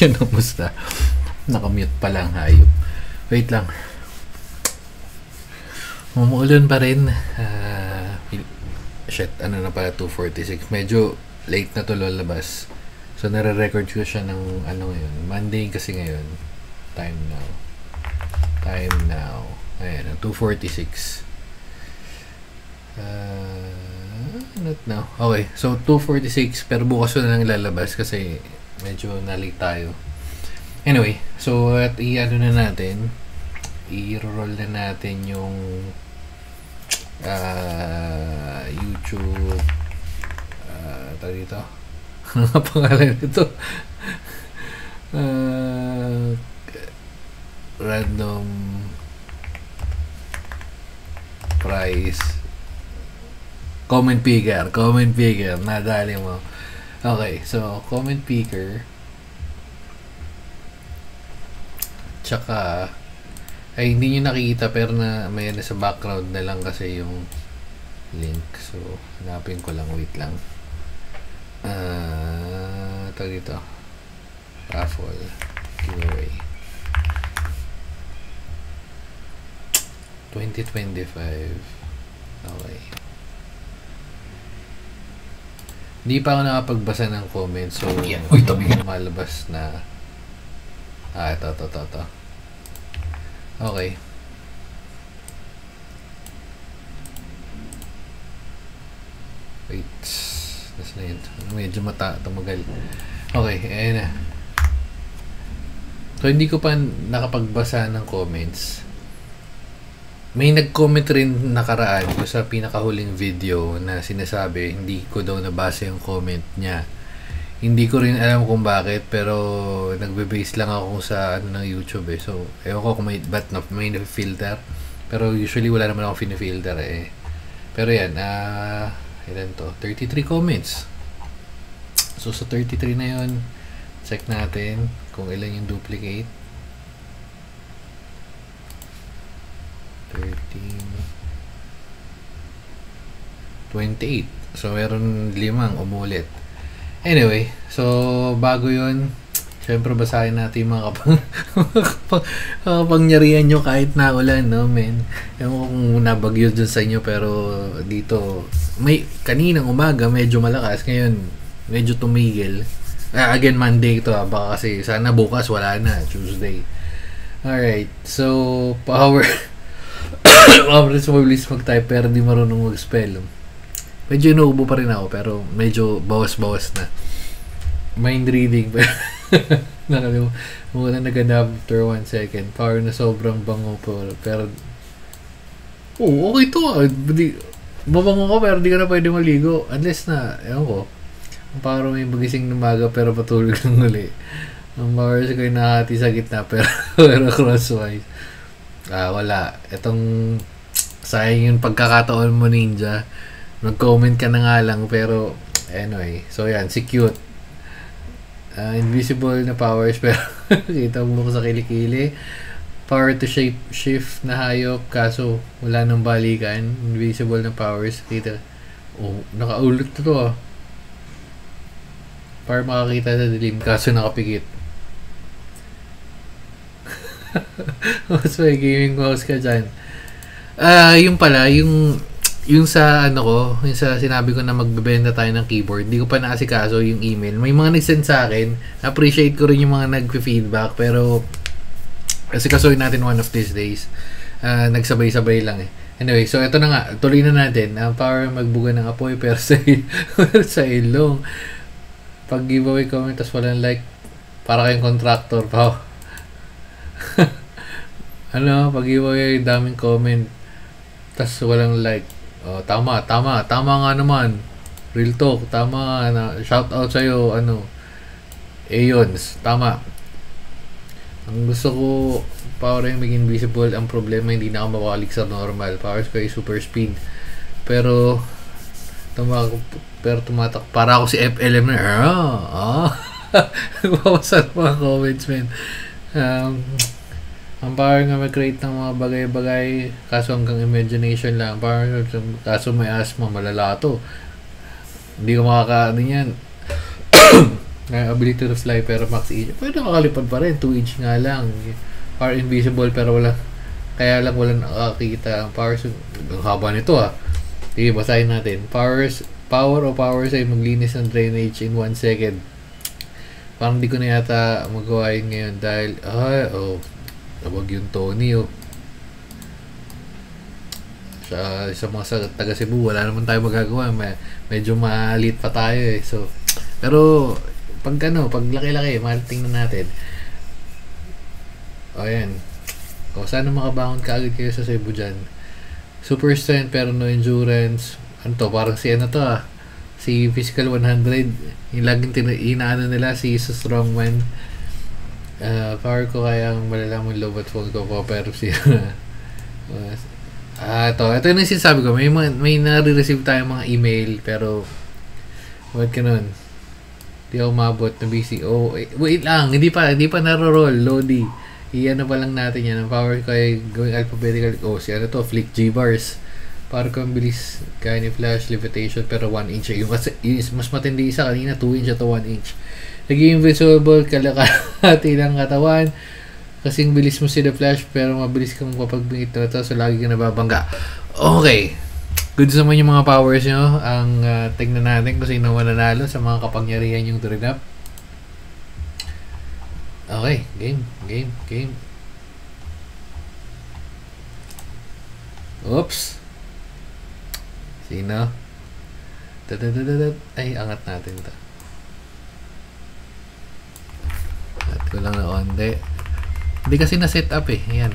Yan ang musta. Nakamute pa lang, hayop. Wait lang. Umuulan pa rin. Shit, ano na pala, 2:46. Medyo late na to lalabas. So, nare-record ko siya ng ano ngayon. Monday kasi ngayon. Time now. Ayan, 2:46. Not now. Okay, so 2:46 pero bukas na lang lalabas kasi medyo na-late tayo. Anyway, so at i-ano na natin, i-roll na natin yung YouTube tawag dito. Ano nga pangalan ito? Random price comment picker, nadali mo. Okay, so comment picker, tsaka ay hindi nyo nakikita pero may sa background na lang kasi yung link. So hanapin ko lang, wait lang. Ito dito, raffle giveaway 2025. Okay, hindi pa ako nakapagbasa ng comments, so malabas na. Ito. Okay. Wait. That's na yun. Medyo tumagal. Okay, ayan na. So, hindi ko pa nakapagbasa ng comments. May nag-comment rin nakaraan ko sa pinakahuling video na sinasabi hindi ko daw nabasa yung comment niya. Hindi ko rin alam kung bakit, pero nagbe-base lang ako sa ano ng YouTube eh. So, ewan ko kung may filter. Pero usually wala naman ako filter eh. Pero yan, ilan to? 33 comments. So, sa 33 na yun, check natin kung ilan yung duplicate. 13, 28. So, meron 5 umulit. Anyway, so bago yun, syempre basahin natin yung mga kapangyarihan nyo kahit na ulan, no, men? Ewan ko kung nabagyo dun sa inyo, pero dito, kaninang umaga medyo malakas, ngayon medyo tumigil. Again, Monday ito, baka kasi sana bukas wala na, Tuesday. Alright, so power. Mabilis mag-type pero di marunong mag-spell. Medyo inuubo pa rin ako pero medyo bawas-bawas na. Mind reading muna naganda after 1 second. Power na sobrang bango pero okay to. Mabango ko pero di ka na pwede maligo unless na, ewan ko, parang may magising ng maga pero patulog ng uli. Ang powers ko yung nakati sa gitna pero crosswise. Wala. Itong sayang yung pagkakataon mo, Ninja. Nag-comment ka na nga lang pero anyway. So yan, si Cute. Invisible na powers pero kita mo ko sa kilikili. Power to shift na hayop kaso wala nang balikan. Invisible na powers. Kita. Nakaulit na to ah. Para makakita sa dilim kaso nakapikit. Mas may gaming mouse ka dyan. Yung pala, yung sa ano ko, yung sa sinabi ko na magbebenta tayo ng keyboard, di ko pa naasikaso yung email. May mga nag-send sa akin. Appreciate ko rin yung mga nag-feedback pero asikasuhin natin one of these days. Nagsabay-sabay lang eh. Anyway, so ito na nga, tuloy na natin. Power magbuga ng apoy pero sa ilong. Pag giveaway comment tas walang like, para kayong contractor pa. Pag giveaway daming comment tas walang like. Tama nga naman. Real talk, tama na. Shout out sa'yo, Aeons, tama. Ang gusto ko, power yung maging visible. Ang problema, hindi na ako mawalik sa normal. Powers ko ay super speed. Pero tumatak. Para ako si FLM na. Bawasan mga comments, man. Ang power nga mag-create ng mga bagay-bagay kaso hanggang imagination lang. Power, kaso may asthma, malala to. Hindi ko makakaano yan. ability to fly pero max inch. Pwede nakakalipad pa rin. 2 inch nga lang. Power invisible pero wala. Kaya lang wala nakakita. Ang power, ang haba nito Sige, basahin natin. Power o powers ay maglinis ng drainage in 1 second. Parang di ko na yata magawa yun ngayon dahil, tawag yung Tony sa mga taga Cebu, wala naman tayo magagawa. Medyo malit pa tayo So, pero, pag laki-laki, tingnan natin. Ayan. Kung sana makabangon ka agad kayo sa Cebu dyan. Super strength pero no endurance. Ano to? Parang si si Physical 100. Yung laging inaano nila si Strongman. Power ko kayang malalaman low but phone ko po pero si ito yung sinasabi ko. May nare-receive tayong mga email pero what ka nun? Di ako mabot na busy. Wait lang. Hindi pa naro-roll. Lodi. Iyan pa lang natin yan. Ang power ko ay going alphabetical. Si Flick G-Bars. Para ko ang bilis. Kaya ni Flash, levitation, pero 1 inch. Yung mas matindi isa kanina, 2 inch at 1 inch. Naging invisible, kalakati ng katawan. Kasing bilis mo si The Flash, pero mabilis kang mapagbingit na ito, so lagi ka nababangga. Okay. Good naman yung mga powers nyo. Ang tignan natin kung sino mananalo sa mga kapangyarihan yung turn up. Okay. Game. Oops. Sino? Ay, angat natin ito. At ko lang na onde. Hindi kasi na-set up Yan.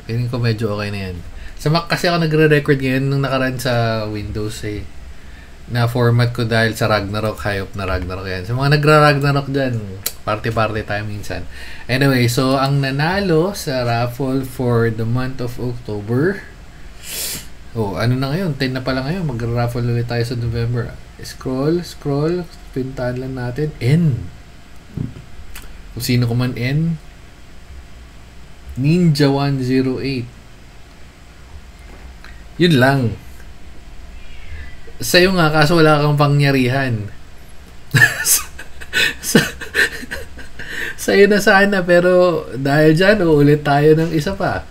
Feeling ko medyo okay na yan. Sa Mac kasi ako nagre-record ngayon nung nakaraan sa Windows na format ko dahil sa Ragnarok. Hayop na Ragnarok yan. Sa mga nagra-Ragnarok dyan, party-party tayo minsan. Anyway, so ang nanalo sa raffle for the month of October. Ano na ngayon? 10 na pala ngayon. Mag-raffle ulit tayo sa November. Scroll. Pintahan lang natin. N. Kung sino ko man N. Ninja 108. Yun lang. Sa'yo nga, kaso wala kang pangyarihan. Sa'yo na sana, pero dahil dyan, uulit tayo ng isa pa.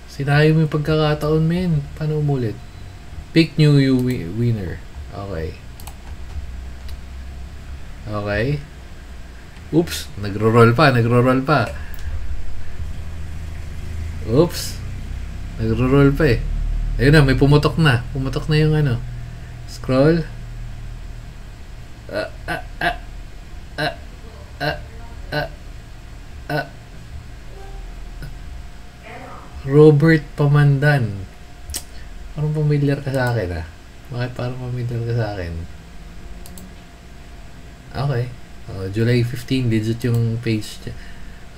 Sinayo mo yung pagkakataon, men. Paano umulit? Pick new winner. Okay. Oops. Nagro-roll pa. Oops. Nagro-roll pa Ayun na, may pumutok na. Pumutok na yung Scroll. Robert Pamandan. Parang familiar ka sa akin Bakit parang familiar ka sa akin? Okay. July 15, digit yung page niya.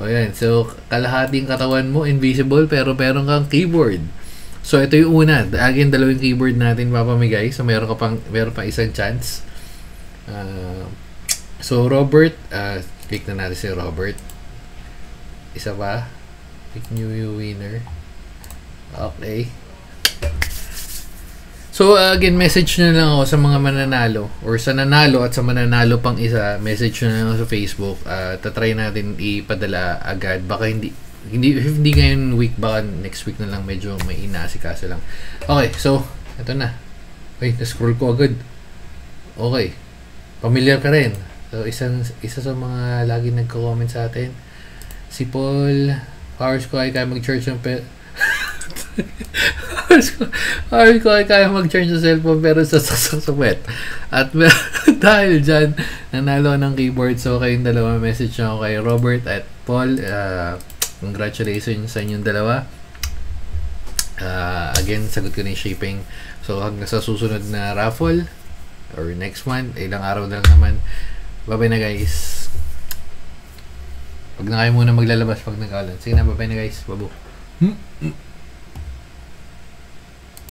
Yan. So, kalahating katawan mo, invisible, pero meron kang keyboard. So, ito yung una. Again, dalawang keyboard natin papamigay. So, meron pa isang chance. So, Robert, click na natin si Robert. Isa pa. Pick new winner. Okay. So, again, message na lang ako sa mga mananalo or sa nanalo at sa mananalo pang isa, message na lang ako sa Facebook. Tatry natin ipadala agad. Baka hindi ngayon week, baka next week na lang, medyo may inaasikaso lang. Okay, so, ito na. Na-scroll ko agad. Okay. Familiar ka rin. So, isa sa mga lagi nagko-comment sa atin, si Paul, powers ko ay kaya mag-charge ng powers ko ay kaya mag-charge ng cellphone pero sasaksak sa wet. At dahil dyan, nanalo ng keyboard. So, kayong dalawa, message nyo kay Robert at Paul. Congratulations sa inyong dalawa. Again, sagot ko na yung shipping. So, hanggang sa susunod na raffle or next month, ilang araw na lang naman. Bye-bye na guys. Huwag na kayo muna maglalabas pag nag-alan. Sige na, bye-bye na guys. Babo.